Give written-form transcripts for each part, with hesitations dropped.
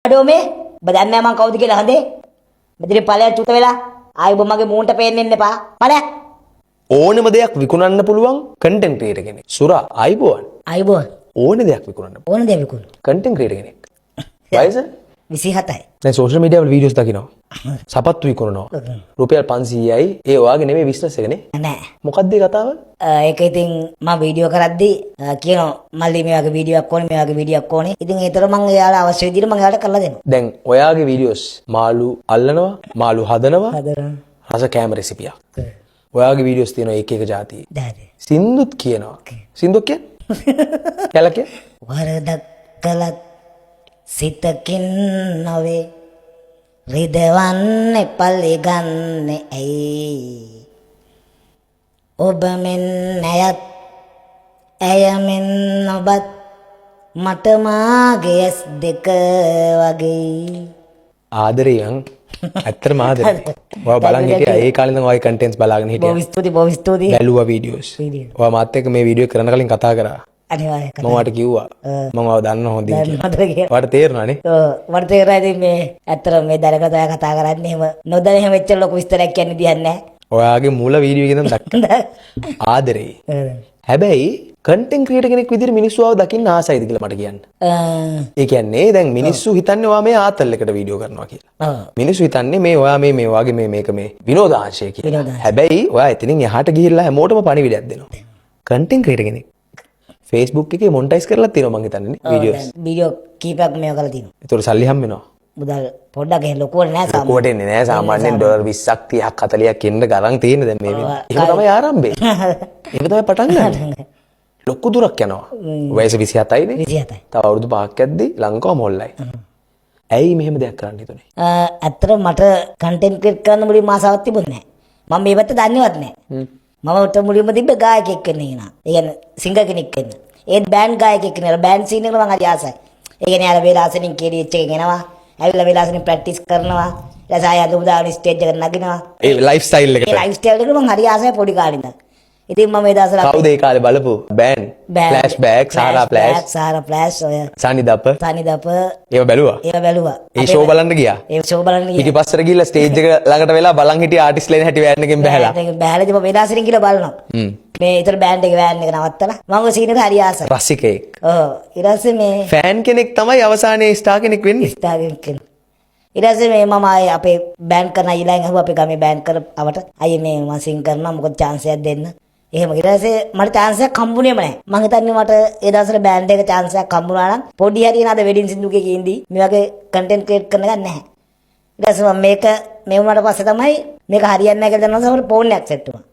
අඩෝ මේ ඔබ දන්නේ නැහැ මං කවුද කියලා හඳේ. මෙතන ඵලයක් චුත වෙලා ආයි ඔබ මගේ මූණට පේන්න එන්න එපා. ඵලයක්. ඕනෙම දෙයක් විකුණන්න පුළුවන් කන්ටෙන්ට් ක්‍රියේටර් කෙනෙක්. සුරා ආයිබෝන්. ආයිබෝන්. ඕනෙ දෙයක් විකුණන්න. ඕන දෙයක් විකුණන. කන්ටෙන්ට් ක්‍රියේටර් කෙනෙක්. වයස 27යි. දැන් සෝෂල් මීඩියා වල වීඩියෝස් දකිනවා. සපත්තු විකුණනවා. රුපියල් 500යි. ඒ ඔයාගේ නෙමෙයි බිස්නස් එක නේ. නෑ. මොකක්ද ඒ කතාව? ඒක ඉතින් මම වීඩියෝ කරද්දී කියනවා මල්ලි මේ වගේ වීඩියෝයක් ඕනේ මේ වගේ වීඩියෝයක් ඕනේ. ඉතින් ඒතර මම එයාලා අවශ්‍ය විදිහට මම එයාලට කරලා දෙනවා. දැන් ඔයාගේ වීඩියෝස් මාළු අල්ලනවා, මාළු හදනවා, හදනවා. රස කෑම රෙසිපියක්. ඔයාගේ වීඩියෝස් තියෙනවා එක එක જાතියේ. දාදේ. සින්දුත් කියනවා. සින්දුක් කියන්නේ? කැලකිය? වරදක් කළත් සිතකින් නොවේ රිදවන්නේ පල්ලෙගන්නේ ඇයි ඔබ මෙන් ඇයත් ඇය මෙන් ඔබත් මට මාගේ ඇස් දෙක වගේ ආදරයන් ඇත්තටම ආදරේ. ඔයා බලන් හිටියා ඒ කාලේ ඉඳන් ඔයගේ කන්ටෙන්ට්ස් බලාගෙන හිටියා. බොහොම ස්තුතියි. බැලුවා වීඩියෝස්. ඔයා මාත් එක්ක මේ වීඩියෝ කරන්න කලින් කතා කරා. අනිවාර්යයෙන් මම ඔයාට කිව්වා. මම ඔයාව දන්න හොඳින් කියලා. කියලා. ඔයාට තේරුණානේ? ඔව් මට තේරුණා ඉතින් මේ ඇත්තටම මේ දැනගත අය කතා කරන්නේ එහෙම නොදැන එහෙම එච්චර ලොකු විස්තරයක් කියන්න දෙයක් නැහැ. ඔයාගේ මූල වීඩියෝ එකෙන් දැක්කා. ආදරේ. හැබැයි කන්ටෙන්ට් ක්‍රියේටර් කෙනෙක් විදිහට මිනිස්සු ආව දකින්න ආසයිද කියලා මට කියන්න. ඒ කියන්නේ දැන් මිනිස්සු හිතන්නේ ඔයා මේ ආතල් එකට වීඩියෝ කරනවා කියලා. මිනිස්සු හිතන්නේ මේ ඔයා මේ වගේ මේක මේ විනෝදාංශය කියලා. හැබැයි ඔයා එතනින් එහාට ගිහිල්ලා හැමෝටම පණිවිඩයක් දෙනවා. කන්ටෙන්ට් ක්‍රියේටර් කෙනෙක් Facebook එකේ මොනිටයිස් කරලා තියෙනවා මං හිතන්නේ නේ වීඩියෝස්. වීඩියෝ කීපයක් මේව කරලා තියෙනවා. ඒතකොට සල්ලි හම් වෙනවා. මුදල් පොඩ්ඩක් එහෙ ලොකුවට නෑ සාමාන්‍යයෙන්. ලොකුවට එන්නේ නෑ සාමාන්‍යයෙන් ඩොලර් 20ක් 30ක් 40ක් එන්න ගණන් තියෙන දැන් මේ වෙලාවේ. ඒක තමයි ආරම්භය. ඒක තමයි පටන් ගන්න. ලොකු දුරක් යනවා. වයස 27යි නේ. 27යි. තව අවුරුදු 5ක් යද්දි ලංකාව මොල්ලයි. ඇයි මෙහෙම දෙයක් කරන්න හිතුනේ? ඇත්තට මට කන්ටෙන්ට් ක්‍රියේට් කරන්න මුලින්ම ආසාවක් තිබුණේ නෑ. මම මේ පැත්ත දන්නේවත් නෑ. මම මුලින්ම තිබ්බේ ගායකයෙක් වෙන්න නේන. ඒ කියන්නේ සිංගර් කෙනෙක් වෙන්න. ඒත් බෑන්ඩ් ගායකයෙක් වෙන්න. බෑන්ඩ් සීන් එකට මම හරි ආසයි. ඒ කියන්නේ අර වේලාසනින් KDH එකෙන් එනවා. ඇවිල්ලා වේලාසනින් ප්‍රැක්ටිස් කරනවා. ඊට පස්සේ ආයෙ අදුමුදාන ස්ටේජ් එකට නගිනවා. ඒ ලයිෆ් ස්ටයිල් එකට. ඒ ලයිෆ් ස්ටයිල් එකට මම හරි ආසයි පොඩි කාලේ ඉඳන්. ඉතින් මම මේ දවස්වල කවුද ඒ කාලේ බලපු බෑන්ඩ් ෆ්ලෑෂ් බෑක් සාරා ෆ්ලෑෂ් ඔය සනිදප ඒව බැලුවා. ඒ ෂෝ බලන්න ගියා. පිටිපස්සට ගිහිල්ලා ස්ටේජ් එක ළඟට වෙලා බලන් හිටිය ආටිස්ට් ලේන හැටි වෑන් එකෙන් බහැලා. බහැලා ඉතින් වේලාසනින් කියලා බලනවා. මේ ඊතර බෑන්ඩ් එකේ වෑන් එක නවත්තලා මම ඔය සීන් එක හරි ආසයි. රසිකයෙක්. ඔව් ඊට පස්සේ මේ ෆෑන් කෙනෙක් තමයි අවසානයේ ස්ටාර් කෙනෙක් වෙන්නේ. ස්ටාර් කෙනෙක් වෙනවා. ඊට පස්සේ මේ මම ආයේ අපේ බෑන්ඩ් කරන අයිලාගෙන් අහුවා අපේ ගමේ බෑන්ඩ් කරවට අයියේ මේ මම සිං කරනවා මොකද chance එකක් දෙන්න. එහෙම ඊට පස්සේ මට chance එකක් හම්බුනේම නැහැ. මං හිතන්නේ මට ඒ දවස්වල බෑන්ඩ් එක chance එකක් හම්බුනා නම් පොඩි හරි නේද වෙඩින් සින්දුකේ ඉඳී මේ වගේ කන්ටෙන්ට් ක්‍රියේට් කරන්න ගන්න නැහැ. ඊට පස්සේ මම මේක මේ වුණාට පස්සේ තමයි මේක හරියන්නේ නැහැ කියලා දැනනවා සමහර ෆෝන් එකක් සෙට් වුණා.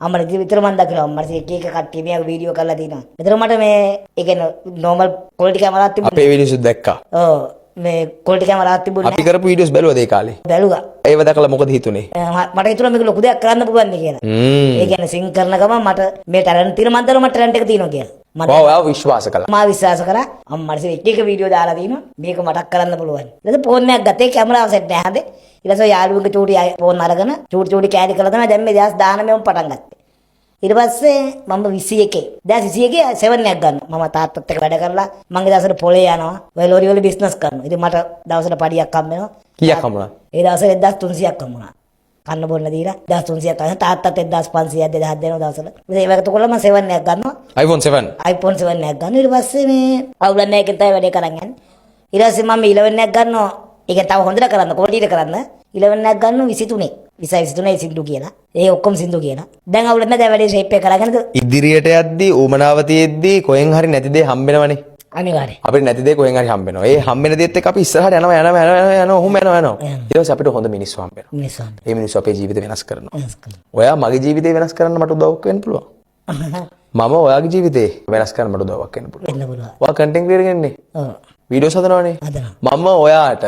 අම්මට විතර මන් දකිනවා අම්මට එක එක කට්ටිය මේ වීඩියෝ කරලා දිනවා. විතර මට මේ ඒ කියන්නේ normal quality කැමරාවක් තිබුණා. අපේ වීඩියෝස් දැක්කා. ඔව් මේ quality කැමරාවක් තිබුණා. අපි කරපු වීඩියෝස් බැලුවද ඒ කාලේ? බැලුවා. ඒව දැකලා මොකද හිතුනේ? මට හිතුණා මේක ලොකු දෙයක් කරන්න පුළුවන් නේ කියලා. ඒ කියන්නේ සිං කරන ගමන් මට මේ ටැලන්ට් තියෙන මන් දන්නවා මට ටැලන්ට් එක තියෙනවා කියලා. මම ඔයාව විශ්වාස කළා. මම විශ්වාස කරා. අම්මට එක එක වීඩියෝ දාලා තිනවා. මේක මටක් කරන්න පුළුවන්. ඊට ෆෝන් එකක් ගත්තේ කැමරාව සෙට් නැහැ හදේ. ඊට පස්සේ යාළුවෙකුගේ චූටි ෆෝන් අරගෙන චූටි කෑලි කරලා තමයි දැන් මේ 2019 ම පටන් ගත්තේ. ඊට පස්සේ මම 21 දැන් 21 7 එකක් ගන්නවා. මම තාත්තත් එක්ක වැඩ කරලා මම ඒ දවස්වල පොලේ යනවා. ඔය ලෝරි වල බිස්නස් කරනවා. ඉතින් මට දවසට පඩියක් හම්බ වෙනවා. කීයක් හම්බුණා? ඒ දවස්වල 1300ක් හම්බුණා. කන්න බොන්න දීලා 1300ක් ගන්න තාත්තත් 1500ක් 2000ක් දෙනවා දවසට. ඉතින් ඒක එතකොට මම 7 එකක් ගන්නවා. iPhone 7 එකක් ගන්නවා. ඊට පස්සේ මේ අවුලක් නැහැ කියලා තමයි වැඩේ කරන් යන්නේ. ඊට පස්සේ මම 11 එකක් ගන්නවා. ඒක තව හොඳට කරන්න කොහොමද කරන්න 11 එකක් ගන්නවා 23 23 සින්දු කියලා. ඒ ඔක්කොම සින්දු කියලා. දැන් අවුලක් නැහැ දැන් වැඩේ ෂේප් එක කරගෙන ඉදිරියට යද්දී ඌමනාව තියෙද්දී කොහෙන් හරි නැති දේ හම්බෙනවනේ. අනිවාර්යයෙන්. අපිට නැති දේ කොහෙන් හරි හම්බෙනවා. ඒ හම්බෙන දේත් එක්ක අපි ඉස්සරහට යනවා ඔහොම යනවා. ඊට පස්සේ අපිට හොඳ මිනිස්සු හම්බෙනවා. ඒ මිනිස්සු අපේ ජීවිතේ වෙනස් කරනවා. ඔයා මගේ ජීවිතේ වෙනස් කරන්න මට උදව්වක් වෙන්න පුළුවන්. මම ඔයාගේ ජීවිතේ වෙනස් කරන්න මට උදව්වක් වෙන්න පුළුවන්. ඔයා කන්ටෙන්ට් ක්‍රියේටර් කෙනෙක්නේ. ඔව්. වීඩියෝස් හදනවනේ. මම ඔයාට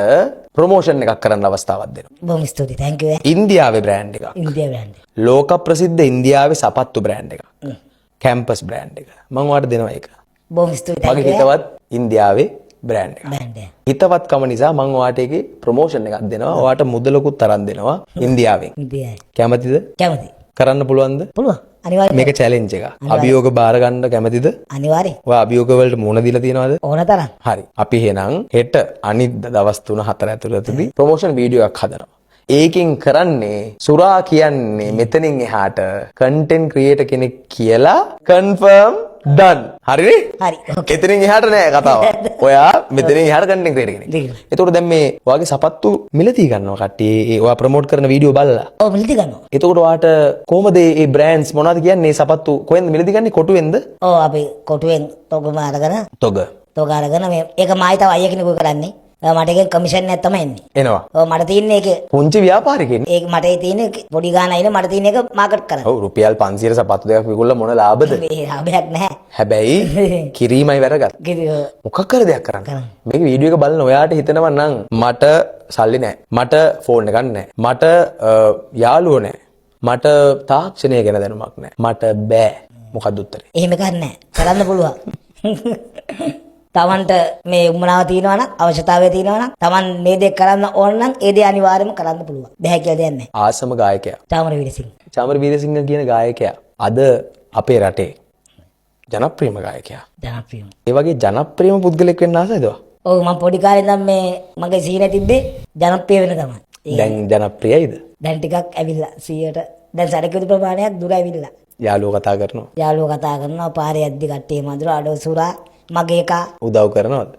ප්‍රොමෝෂන් එකක් කරන්න අවස්ථාවක් දෙනවා. බොහොම ස්තුතියි. thank you. ඉන්දියාවේ බ්‍රෑන්ඩ් එකක්. ඉන්දියාවේ බ්‍රෑන්ඩ් එක. ලෝක ප්‍රසිද්ධ ඉන්දියාවේ සපත්තු බ්‍රෑන්ඩ් එකක්. කැම්පස් බ්‍රෑන්ඩ් එක. මම ඔයාට දෙනවා ඒක. බොහොම ස්තුතියි. මගේ හිතවත් ඉන්දියාවේ බ්‍රෑන්ඩ් එකක්. බ්‍රෑන්ඩ් එක. හිතවත්කම නිසා මම ඔයාට ඒකේ ප්‍රොමෝෂන් එකක් දෙනවා. ඔයාට මුදලකුත් තරම් දෙනවා ඉන්දියාවෙන්. ඉන්දියාවේ. කැමතිද? කැමතියි. කරන්න පුළුවන්ද? පුළුවන්. අනිවාර්යයෙන් මේක චැලෙන්ජ් එක. අභියෝග බාර ගන්න කැමතිද? අනිවාර්යයෙන් ඔය අභියෝග වලට මුහුණ දීලා තියෙනවද? ඕන තරම්. හරි. අපි එහෙනම් හෙට අනිත් දවස් 3-4 ඇතුළතදී ප්‍රොමෝෂන් වීඩියෝ එකක් හදනවා. ඒකෙන් කරන්නේ සුරා කියන්නේ මෙතනින් එහාට කන්ටෙන්ට් ක්‍රියේටර් කෙනෙක් කියලා කන්ෆර්ම් done. හරිනේ? හරි. ඕකේ. එතනින් එහාට නෑ කතාව. ඔයා මෙතනින් එහාට කන්ටෙන්ට් ක්‍රියේටර් කෙනෙක්. එතකොට දැන් මේ ඔයාගේ සපත්තු මිලදී ගන්නවා කට්ටිය. ඒ ඔයා ප්‍රොමෝට් කරන වීඩියෝ බලලා. ඔව් මිලදී ගන්නවා. එතකොට ඔයාට කොහමද මේ බ්‍රෑන්ඩ්ස් මොනවද කියන්නේ සපත්තු කොහෙන්ද මිලදී ගන්නේ කොටුවෙන්ද? ඔව් අපි කොටුවෙන් තොගම අරගෙන තොග. තොග අරගෙන මේ ඒක මායි තව අයිය කෙනෙකු කරන්නේ. මට එකෙන් කමිෂන් එකක් තමයි එන්නේ. එනවා. ඔව් මට තියෙන්නේ ඒක පුංචි ව්‍යාපාරිකෙක්. ඒක මට තියෙන්නේ පොඩි ගාන අයින මට තියෙන එක මාකට් කරන්න. ඔව් රුපියල් 500 සපත්තු දෙකක් විකුණලා මොන ලාභද? මේ ලාභයක් නැහැ. හැබැයි කිරීමයි වැරගත්. මොකක් කර දෙයක් කරන්න. මේක වීඩියෝ එක බලන ඔයාට හිතෙනවා නම් මට සල්ලි නැහැ. මට ෆෝන් එකක් නැහැ. මට යාළුවෝ නැහැ. මට තාක්ෂණය ගැන දැනුමක් නැහැ. මට බෑ. මොකක්ද උත්තරේ? එහෙම එකක් නැහැ. කරන්න පුළුවන්. තමන්ට මේ උමනාව තියෙනවා නම් අවශ්‍යතාවය තියෙනවා නම් තමන් මේ දේ කරන්න ඕන නම් ඒ දේ අනිවාර්යයෙන්ම කරන්න පුළුවන්. බෑ කියලා දෙයක් නැහැ. ආසම ගායකයා. චාමර වීරසිංහ. චාමර වීරසිංහ කියන ගායකයා අද අපේ රටේ ජනප්‍රියම ගායකයා. ජනප්‍රියම. ඒ වගේ ජනප්‍රියම පුද්ගලෙක් වෙන්න ආසයිද? ඔව් මම පොඩි කාලේ ඉඳන් මේ මගේ සීනේ තිබ්බේ ජනප්‍රිය වෙන තමයි. දැන් ජනප්‍රියයිද? දැන් ටිකක් ඇවිල්ලා 100ට දැන් සරකෙදි ප්‍රමාණයක් දුර ඇවිල්ලා. යාළුවෝ කතා කරනවා. යාළුවෝ කතා කරනවා පාරේ යද්දි කට්ටිය මඳුර අඩෝ සුරා මගේ එක උදව් කරනවද?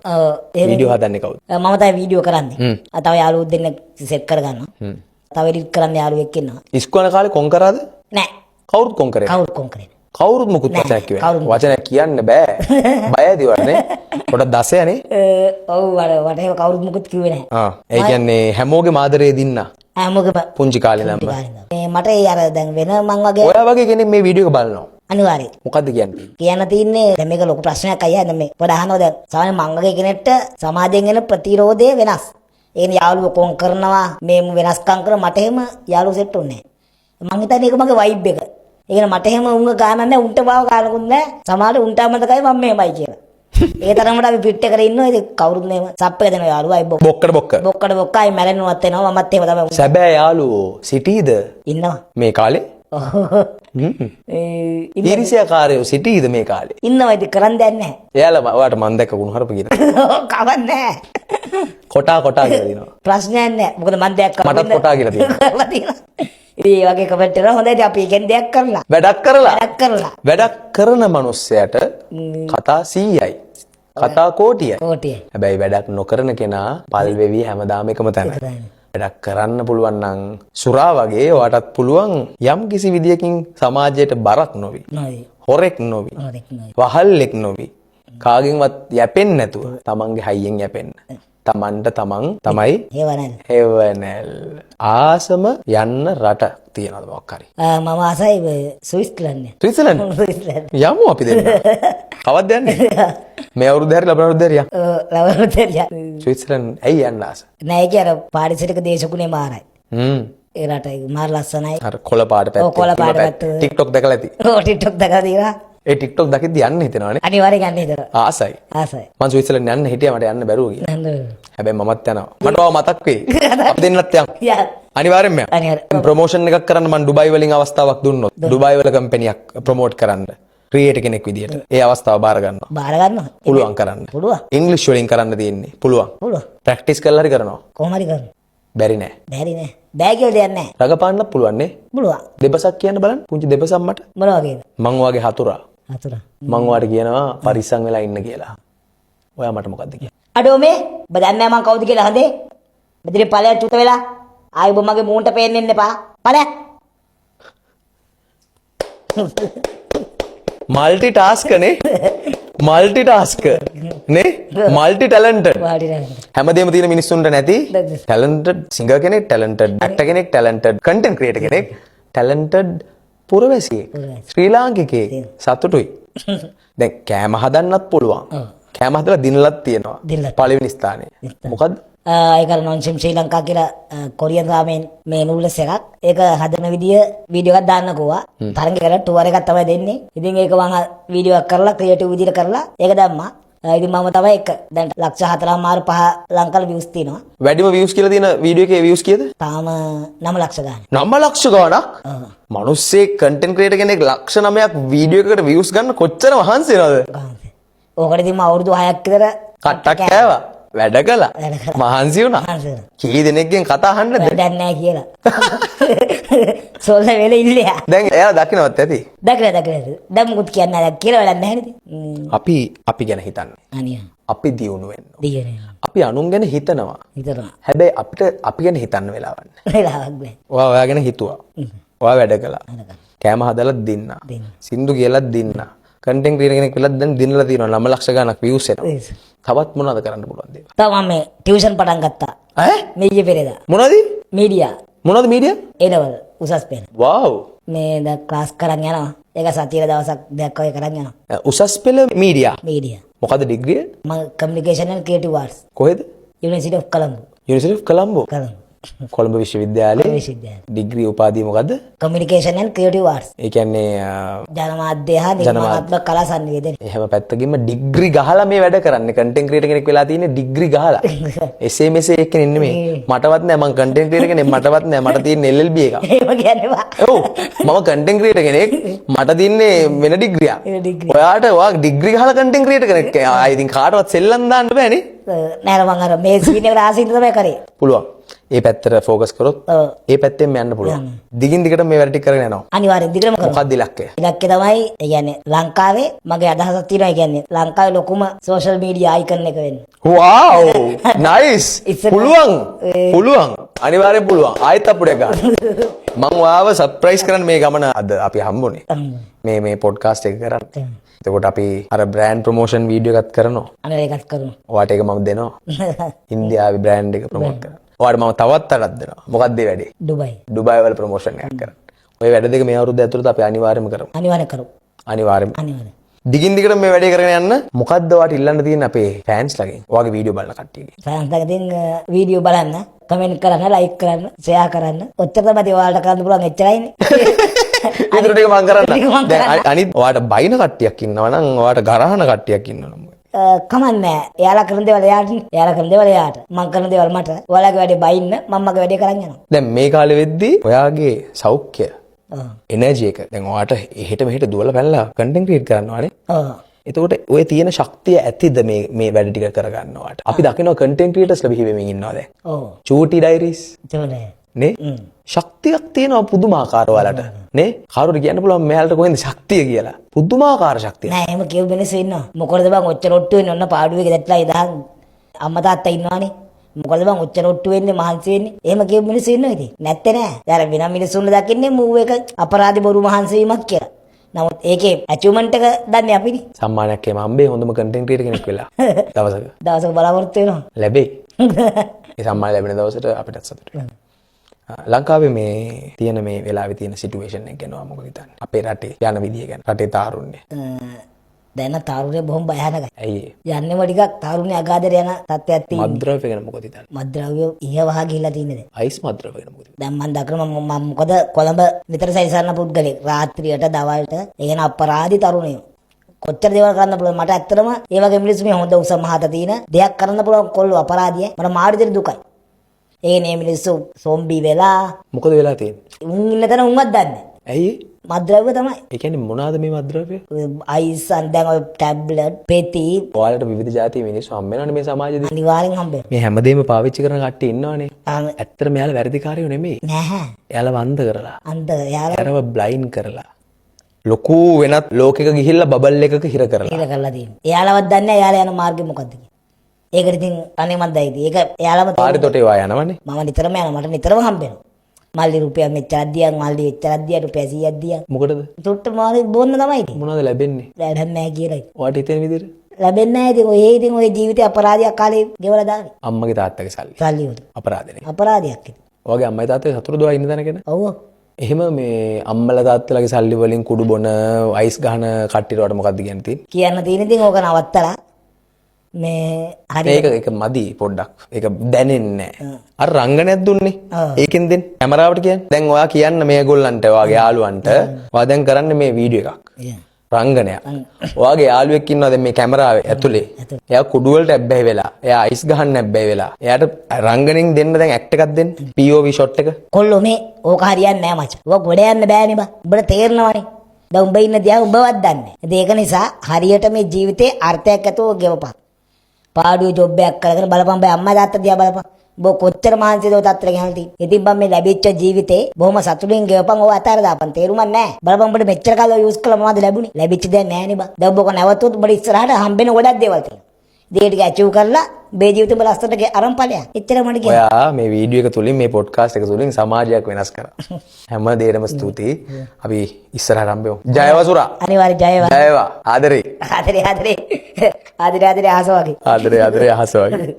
වීඩියෝ හදන්නේ කවුද? මම තමයි වීඩියෝ කරන්නේ. තව යාළුවෝ දෙන්නෙක් සෙට් කරගන්නවා. තව එඩිට් කරන්න යාළුවෙක් ඉන්නවා. ඉස්කෝලේ කාලේ කොන් කරාද? නෑ. කවුරුත් කොන් කරේ? කවුරුත් කොන් කරේ. කවුරුත් මුකුත් වචනයක් කිව්වේ. වචනයක් කියන්න බෑ. බය ඇති වරනේ. පොඩක් දසයනේ. ඔව් වඩ එහෙම කවුරුත් මුකුත් කිව්වේ නැහැ. ඒ කියන්නේ හැමෝගේ ආදරේ දින්නා. මොකද පුංචි කාලේ නම්. මේ මට ඒ අර දැන් වෙන මං වගේ ඔයා වගේ කෙනෙක් මේ වීඩියෝ එක බලනවා. අනිවාර්යයෙන්. මොකද්ද කියන්නේ? කියන්න තියෙන්නේ දැන් මේක ලොකු ප්‍රශ්නයක් අයියා දැන් මේ පොඩ අහනවා දැන් සාමාන්‍ය මං වගේ කෙනෙක්ට සමාජයෙන් එන ප්‍රතිරෝධය වෙනස්. ඒ කියන්නේ යාළුවෝ කොන් කරනවා මේ වෙනස්කම් කර මට එහෙම යාළුවෝ සෙට් උන්නේ නැහැ. මං හිතන්නේ ඒක මගේ වයිබ් එක. ඒ කියන්නේ මට එහෙම උංග ගානක් නැහැ උන්ට බව ගානකුත් නැහැ. සමහර උන්ට අමතකයි මම මෙහෙමයි කියලා. ඒ තරමට අපි පිට එකේ ඉන්නවා ඉතින් කවුරුත් මෙහෙම සප් එක දෙනවා යාළුවයි බොක්කට බොක්කයි මැරෙන්නවත් වෙනවා මමත් එහෙම තමයි. සැබෑ යාළුවෝ සිටීද? ඉන්නවා. මේ කාලේ? ඊරිසියාකාරයෝ සිටීද මේ කාලේ? ඉන්නවා ඉතින් කරන් දෙයක් නැහැ. එයාලා ඔයාට මන් දැක්ක කුණු හරප කියලා. කවන්නේ කොටා කියලා දිනවා. ප්‍රශ්නයක් නැහැ. මොකද මන් දෙයක් මටත් කොටා කියලා තියෙනවා. ඉතින් මේ වගේ කමෙන්ට් කරනවා හොඳයි අපි එකෙන් දෙයක් කරලා. වැඩක් කරන මනුස්සයට කතා 100යි. කතා කෝටියයි. හැබැයි වැඩක් නොකරන කෙනා පල් වෙවි හැමදාම එකම තැන. වැඩක් කරන්න පුළුවන් නම් සුරා වගේ ඔයාටත් පුළුවන් යම් කිසි විදියකින් සමාජයට බරක් නොවි. හොරෙක් නොවි. වහල්ලෙක් නොවි. කාගෙන්වත් යැපෙන්නේ නැතුව තමන්ගේ හයියෙන් යැපෙන්න. තමන්ට තමන් තමයි හෙවනල්. ආසම යන්න රට තියනවද මොකක් හරි? මම ආසයි ස්විස්ලන්ඩ්. යමු අපි දෙන්න. කවද්ද යන්නේ? මේ අවුරුද්ද හැරි ලබන අවුරුද්ද හැරියා. ලබන හැරියා. ස්විස්ලන්ඩ් ඇයි යන්න ආස? නෑ කිය අර පාරිසරික දේශගුණේ මාරයි. ඒ රට මාර ලස්සනයි. අර කොළ පාට පැත්ත. ඔව් කොළ පාට පැත්ත. TikTok දැකලා ඇති. ඔව් TikTok දැකලා තියෙනවා. ඒ TikTok දකිද්දි යන්න හිතෙනවනේ. අනිවාර්යෙන් යන්න හිතනවා. ආසයි. මම ස්විට්සර්ලන්ඩ් යන්න හිටියා මට යන්න බැරුව ගියා. හැබැයි මමත් යනවා. මට ඔය මතක් වෙයි. අපි දෙන්නත් යමු. අනිවාර්යෙන්ම යමු. ප්‍රොමෝෂන් එකක් කරන්න මම ඩුබායි වලින් අවස්ථාවක් දුන්නොත් ඩුබායි වල කම්පැනියක් ප්‍රොමෝට් කරන්න ක්‍රියේටර් කෙනෙක් විදියට ඒ අවස්ථාව බාර ගන්නවා. පුළුවන් කරන්න. ඉංග්‍රීසි වලින් කරන්න තියෙන්නේ. පුළුවන්. ප්‍රැක්ටිස් කරලා හරි කරනවා. කොහොම හරි කරනවා. බැරි නෑ. බෑ කියලා දෙයක් නෑ. රඟපාන්නත් පුළුවන් නේ? පුළුවන්. දෙබසක් කියන්න බලන්න. පුංචි දෙබසක් මට. මොනවා වගේද? මං ඔයාගේ හතුරා. මං ඔයාට කියනවා පරිස්සම් වෙලා ඉන්න කියලා. ඔයා මට මොකද්ද කියන්නේ? අඩෝ මේ ඔබ දන්නේ නැහැ මං කවුද කියලා හඳේ. මෙතන ඵලයක් චුත වෙලා ආයි ඔබ මගේ මූණට පේන්න එන්න එපා. ඵලයක්. මල්ටි ටාස්ක් නේ? මල්ටි ටාස්ක් නේ? Multi talented. හැමදේම තියෙන මිනිස්සුන්ට නැති ටැලන්ටඩ් සිංගර් කෙනෙක්, ටැලන්ටඩ් ඇක්ටර් කෙනෙක්, ටැලන්ටඩ් කන්ටෙන්ට් ක්‍රියේටර් කෙනෙක්, ටැලන්ටඩ් පුරවැසියෙක්, ශ්‍රී ලාංකිකයෙක් සතුටුයි. දැන් කෑම හදන්නත් පුළුවන්. කෑම හදලා දිනලත් තියෙනවා. පළවෙනි ස්ථානේ. මොකද්ද? ඒක නොන්සිම් ශ්‍රී ලංකා කියලා කොරියන් රාමෙන් මේ නූඩල්ස් එකක්. ඒක හදන විදිය වීඩියෝ එකක් දාන්න කිව්වා. තරංග කරලා ටුවර් එකක් තමයි දෙන්නේ. ඉතින් ඒක මම වීඩියෝ එකක් කරලා ක්‍රියේටිව් විදියට කරලා ඒක දැම්මා. ඉතින් මම තමයි එක දැන් ලක්ෂ 4.5 ලංකාවේ views තියෙනවා. වැඩිම views කියලා තියෙන වීඩියෝ එකේ views කීයද? තාම 9 ලක්ෂ ගන්න. 9 ලක්ෂ ගාණක්? ඔව්. මිනිස්සේ content creator කෙනෙක් ලක්ෂ 9ක් වීඩියෝ එකකට views ගන්න කොච්චර මහන්සි වෙනවද? ඕකට ඉතින් මම අවුරුදු 6ක් විතර කට්ටක් කෑවා. වැඩ කළා. වැඩ කළා. මහන්සි වුණා. මහන්සි වුණා. කී දෙනෙක්ගෙන් කතා අහන්නද? වැඩක් නැහැ කියලා. සෝල්ල වෙලෙ ඉල්ලයා. දැන් එයාලා දකින්නවත් ඇති. දකින. දැන් මුකුත් කියන්නේ නැහැ කියලා වැඩක් නැහැ නේද? අපි ගැන හිතන්නේ. අනියා. අපි දියුණු වෙන්න. දියනේ. අපි අනුන් ගැන හිතනවා. හිතනවා. හැබැයි අපිට අපි ගැන හිතන්න වෙලාවක් නැහැ. වෙලාවක් නැහැ. ඔයා ගැන හිතුවා. ඔයා වැඩ කළා. කෑම හදලා දින්නා. සින්දු කියලා දින්නා. කන්ටෙන්ට් ක්‍රියේටර් කෙනෙක් වෙලා දැන් දිනලා තියෙනවා 9 ලක්ෂ ගණක් views එනවා. තවත් මොනවද කරන්න පුළුවන් දේවල්? තව මම ටියුෂන් පටන් ගත්තා. ඈ? මෙయ్య පෙරේදා. මොනවද? මීඩියා. මොනවද මීඩියා? එනවල උසස් පෙළ. වව්. මේ ද ක්ලාස් කරන් යනවා. ඒක සතියේ දවසක් දෙකක් වගේ කරන් යනවා. උසස් පෙළ මීඩියා. මීඩියා. මොකද ඩිග්‍රිය? මම කමියුනිකේෂන් ඇන්ඩ් ක්‍රියේටිව් ආර්ට්ස්. කොහෙද? University of Colombo. University of Colombo. Colombo. Colombo විශ්වවිද්‍යාලයේ විශ්වවිද්‍යාලය. ඩිග්‍රී උපාධිය මොකද්ද? Communication and creative arts. ඒ කියන්නේ ජනමාධ්‍ය හා නිර්මාණාත්මක කලා සංවේදනය. එහෙම පැත්තකින්ම ඩිග්‍රී ගහලා මේ වැඩ කරන්නේ. කන්ටෙන්ට් ක්‍රියේටර් කෙනෙක් වෙලා තියෙන්නේ ඩිග්‍රී ගහලා. එසේ මෙසේ එක්කෙනෙක් නෙමෙයි. මටවත් නෑ මං කන්ටෙන්ට් ක්‍රියේටර් කෙනෙක් මටවත් නෑ මට තියෙන්නේ LLB එකක්. ඒව කියන්නේවා. ඔව් මම කන්ටෙන්ට් ක්‍රියේටර් කෙනෙක් මට තියන්නේ වෙන ඩිග්‍රියක්. වෙන ඩිග්‍රී. ඔයාට ඔයා ඩිග්‍රී ගහලා කන්ටෙන්ට් ක්‍රියේටර් කෙනෙක්. ආ ඉතින් කාටවත් සෙල්ලම් දාන්න බෑනේ. නෑ මං අර මේ සීන් එකට ආසින්න තමයි කරේ. පුළුවන්. ඒ පැත්තට ෆෝකස් කරොත් ඔව්. ඒ පැත්තෙන් යන්න පුළුවන්. දිගින් දිගට මේ වැඩ ටික කරගෙන යනවා. අනිවාර්යෙන් දිගටම කරමු. මොකක්ද ඉලක්කය? ඉලක්කය තමයි ඒ කියන්නේ ලංකාවේ මගේ අදහසක් තියෙනවා. ඒ කියන්නේ ලංකාවේ ලොකුම සෝෂල් මීඩියා අයිකන් එක වෙන්න. wow nice ඉස්සර- පුළුවන් අනිවාර්යෙන් පුළුවන් ආයෙත් අපුඩේ ගන්න මම ඔයාව සර්ප්‍රයිස් කරන්න මේ ගමන අද අපි හම්බුනේ මේ පොඩ්කාස්ට් එක කරන්න එතකොට අපි අර බ්‍රෑන්ඩ් ප්‍රොමෝෂන් වීඩියෝ එකක් කරනවා අනේ ඒකත් කරමු. ඔයාට ඒක මම දෙනවා ඉන්දියාවේ බ්‍රෑන්ඩ් එක ප්‍රොමෝට් කරන්න ඔයාට මම තවත් අරක් දෙනවා මොකක්ද ඒ වැඩේ ඩුබයි. ඩුබායි වල ප්‍රොමෝෂන් එකක් කරන්න ඔය වැඩ දෙක මේ අවුරුද්ද ඇතුළත අපි අනිවාර්යයෙන්ම කරමු අනිවාර්යෙන් කරමු. අනිවාර්යයෙන්ම අනිවාර්යෙන්. දිගින් දිගට මේ වැඩේ කරගෙන යන්න මොකද්ද ඔයාට ඉල්ලන්න තියෙන අපේ ෆෑන්ස් ලගෙන් ඔයාගේ වීඩියෝ බලන කට්ටියගෙන් සාන්තකෙන් වීඩියෝ බලන්න, කමෙන්ට් කරන්න, ලයික් කරන්න, ෂෙයා කරන්න. ඔච්චර තමයි ඔයාලට කරන්න පුළුවන් එච්චරයිනේ. ඉතුරු ටික මම කරන්න. ටික මං දැන් අනිත් ඔයාට බයින කට්ටියක් ඉන්නවා නම් ඔයාට ගරහන කට්ටියක් ඉන්නවා නම් කමන්නේ. එයාලා කරන දේවල් එයාට, එයාලා කරන දේවල් එයාට. මං කරන දේවල් මට. ඔයාලගේ වැඩේ බයින්න, මම මගේ වැඩේ කරන් යනවා. දැන් මේ කාලෙ වෙද්දී ඔයාගේ සෞඛ්‍ය ඔව්. එනර්ජි එක දැන් ඔයාට එහෙට මෙහෙට දුවලා පැනලා කන්ටෙන්ට් ක්‍රියේට් කරනවානේ. ඔව්. එතකොට ඔය තියෙන ශක්තිය ඇතිද මේ වැඩ ටික කරගන්නවාට? අපි දකිනවා කන්ටෙන්ට් ක්‍රියේටර්ස්ලා බිහි වෙමින් ඉන්නවා දැන්. ඔව්. චූටි ඩයරිස් චෝනේ. නේ? ශක්තියක් තියෙනවා පුදුමාකාර ඔයාලට. නේ? කාටද කියන්න පුළුවන් මෙයාලට කොහෙන්ද ශක්තිය කියලා? පුදුමාකාර ශක්තියක්. නෑ එහෙම කියව මිනිස්සු ඉන්නවා. මොකද බං ඔච්චර ඔට්ටු වෙන්නේ ඔන්න පාඩුවේ දැట్లా ඉදහන් අම්මා තාත්තා ඉන්නවානේ. මොකද බං ඔච්චර ඔට්ටු වෙන්නේ මහන්සි වෙන්නේ. එහෙම කියව මිනිස්සු ඉන්නවා ඉතින්. නැත්තේ නෑ. දැන් වෙන මිනිස්සුන්ව දකින්නේ මූව් එක අපරාධි බොරු මහන්සි වීමක් කියලා. නමුත් ඒකේ ඇචීව්මන්ට් එක දන්නේ අපිනේ. සම්මානයක් එම හම්බේ හොඳම කන්ටෙන්ට් ක්‍රියේටර් කෙනෙක් වෙලා. දවසක දවසක බලාපොරොත්තු වෙනවා. ලැබෙයි. ඒ සම්මාන ලැබෙන දවසට අපිටත් සතුටුයි. ලංකාවේ මේ තියෙන මේ වෙලාවේ තියෙන සිටුේෂන් එක ගැන මොකද හිතන්නේ? අපේ රටේ යන විදිය ගැන. රටේ තාරුණ්‍ය. දැන් තාරුණ්‍ය බොහොම භයානකයි. ඇයි ඒ? යන්නේම ටිකක් තාරුණ්‍ය අගාධයට යන තත්ත්වයක් තියෙනවා. මද්ද්‍රව්‍ය ගැන මොකද හිතන්නේ? මද්ද්‍රව්‍ය ඉහවහා ගිහිල්ලා තියෙන්නේ දැන්. අයිස් මද්ද්‍රව්‍ය ගැන මොකද? දැන් මම දකිනවා මම මොකද කොළඹ විතර සැරිසරන පුද්ගලෙක් රාත්‍රියට දවල්ට ඒ කියන අපරාධි තරුණයෝ කොච්චර දේවල් කරන්න පුළුවන් මට ඇත්තටම ඒ වගේ මිනිස්සු මේ හොඳ උස මහත තියෙන දෙයක් කරන්න පුළුවන් කොල්ල අපරාධිය මට මාඩිතර දුකයි ඒ නේ මිනිස්සු සොම්බි වෙලා මොකද වෙලා තියෙන්නේ? උන් ඉන්න තැන උන්වත් දන්නේ ඇයි? මද්ද්‍රව්‍ය තමයි ඒ කියන්නේ මොනවාද මේ මද්ද්‍රව්‍ය? අයිස් දැන් ඔය ටැබ්ලට් පෙති ඔයාලට විවිධ ජාතියේ මිනිස්සු හම්බ වෙනවනේ මේ සමාජෙදී. අනිවාර්යෙන් හම්බෙනවා මේ හැමදේම පාවිච්චි කරන කට්ටිය ඉන්නවනේ. ඇත්තට මෙයාලා වැරදිකාරයෝ නෙමෙයි. නැහැ එයාලා වන්ද කරලා. අන්ත යාලා ඇරව බ්ලයින්ඩ් කරලා. ලොකු වෙනත් ලෝකෙක ගිහිල්ලා බබල් එකක හිර කරලා. ඉර කරලා තියෙනවා එයාලවත් දන්නේ නැහැ එයාලා යන මාර්ගය මොකද්ද කියලා ඒකට ඉතින් අනේ මන් දයිද ඒක එයාලම පාරේ තොටේ වා යනවනේ. මම නිතරම යනවා මට නිතරම හම්බෙනවා මල්ලි රුපියල් මෙච්චරක් දියක් මල්ලි එච්චරක් දියක් රුපියල් 100ක් දියක් මොකටද? තුට්ට මාරේ බොන්න තමයි ඉතින් මොනවද ලැබෙන්නේ? වැඩක් නැහැ කියලා ඉතින් ඔයාට හිතෙන විදිහට? ලැබෙන්නේ නැහැ ඉතින් ඔය ඉතින් ඔය ජීවිතේ අපරාධයක් කාලේ ගෙවලා දාන්නේ අම්මගේ තාත්තගේ සල්ලි. සල්ලි වලට අපරාධනේ. අපරාධයක් ඉතින් ඔයාගේ අම්මයි තාත්තයි සතුරු දුවා ඉන්න තැනකද? ඔව් එහෙම මේ අම්මලා තාත්තලාගේ සල්ලි වලින් කුඩු බොන අයිස් ගහන කට්ටියට වඩා මොකක්ද කියන්නේ තියෙන්නේ? කියන්න තියෙන ඉතින් ඕක නවත්තලා මේ හරි ඒක මදි පොඩ්ඩක්. ඒක දැනෙන්නේ නැහැ. අර රංගනයක් දුන්නේ. ඒකෙන් දෙන්න. කැමරාවට කියන්නේ. දැන් ඔයා කියන්න මේගොල්ලන්ට ඔයාගේ යාළුවන්ට ඔයා දැන් කරන්නේ මේ වීඩියෝ එකක්. රංගනයක්. ඔයාගේ යාළුවෙක් ඉන්නවා දැන් මේ කැමරාවේ ඇතුලේ. එයා කුඩු වලට ඇබ්බැහි වෙලා. එයා අයිස් ගහන්න ඇබ්බැහි වෙලා. එයාට රංගනෙන් දෙන්න දැන් ඇක්ට් එකක් දෙන්න. POV ෂොට් එක. කොල්ලෝ මේ ඕක හරියන්නේ නැහැ මචං. ඕක ගොඩ යන්න බෑනේ බා. උඹට තේරෙනවනේ. දැන් උඹ ඉන්න දිහා උඹවත් දන්නේ. ඒක නිසා හරියට මේ ජීවිතේ අර්ථයක් ඇතුව ගෙවපන්. පාඩුවේ ජොබ් එකක් කරගෙන බලපන් බෑ අම්මා තාත්තා දිහා බලපන්. බෝ කොච්චර මානසිකව තත්ත්වයක යනවා තියෙන්නේ. ඉතින් බම් මේ ලැබිච්ච ජීවිතේ බොහොම සතුටින් ගෙවපන්. ඕව අතාර දාපන්. තේරුමක් නැහැ. බලපන් උඹට මෙච්චර කාලෙ යූස් කළා මොනවද ලැබුණේ? ලැබිච්ච දේ නැහැ නේ බා. දැන් ඔබ නැවතුත් උඹට ඉස්සරහට හම්බෙන ගොඩක් දේවල් තියෙනවා. දේ ටික ඇචීව් කරලා මේ ජීවිතේ උඹ ලස්සනට අරන් ඵලයක්. එච්චර මට කියන්න. ඔයා මේ වීඩියෝ එක තුලින් මේ පොඩ්කාස්ට් එක තුලින් සමාජයක් වෙනස් කරා. හැම දෙයකටම ස්තුතියි. අපි ඉස්සරහට හම්බෙමු. ජයවසුරා. අනිවාර්ය ජයවා. ජයවා. ආදරේ. ආදරේ ආදරේ. ආදරේ ආදරේ ආසවාගේ. ආදරේ ආදරේ අහස වගේ.